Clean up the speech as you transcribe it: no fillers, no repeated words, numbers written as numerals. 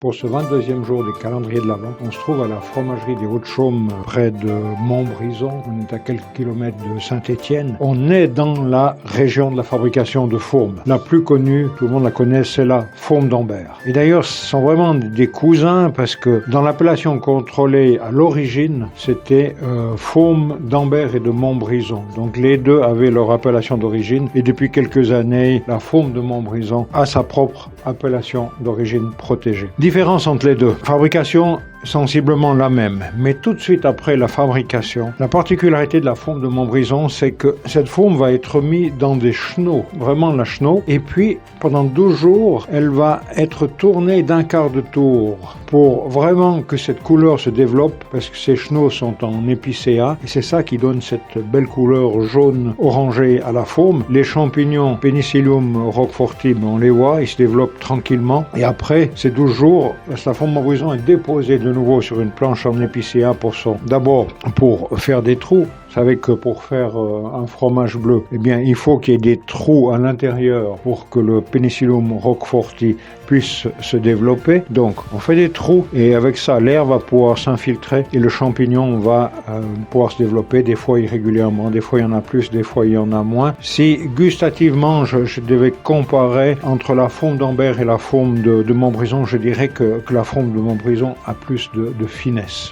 Pour ce 22e jour du calendrier de l'Avent, on se trouve à la fromagerie des Hauts-de-Chaume, près de Montbrison. On est à quelques kilomètres de Saint-Étienne. On est dans la région de la fabrication de fourmes. La plus connue, tout le monde la connaît, c'est la fourme d'Ambert. Et d'ailleurs, ce sont vraiment des cousins parce que dans l'appellation contrôlée à l'origine, c'était fourme d'Ambert et de Montbrison. Donc les deux avaient leur appellation d'origine et depuis quelques années, la fourme de Montbrison a sa propre appellation d'origine protégée. Différence entre les deux. Fabrication sensiblement la même, mais tout de suite après la fabrication, la particularité de la fourme de Montbrison, c'est que cette fourme va être mise dans des chenaux, vraiment la chenot, et puis pendant 12 jours, elle va être tournée d'un quart de tour pour vraiment que cette couleur se développe, parce que ces chenaux sont en épicéa, et c'est ça qui donne cette belle couleur jaune orangée à la fourme. Les champignons Penicillium roqueforti, on les voit, ils se développent tranquillement, et après ces 12 jours, la fourme de Montbrison est déposée de nouveau sur une planche en épicéa d'abord pour faire des trous. Vous savez que pour faire un fromage bleu, eh bien, il faut qu'il y ait des trous à l'intérieur pour que le Penicillium roqueforti puisse se développer. Donc, on fait des trous et avec ça, l'air va pouvoir s'infiltrer et le champignon va pouvoir se développer, des fois irrégulièrement, des fois il y en a plus, des fois il y en a moins. Si gustativement, je devais comparer entre la fourme d'Ambert et la fourme de Montbrison, je dirais que la fourme de Montbrison a plus de finesse.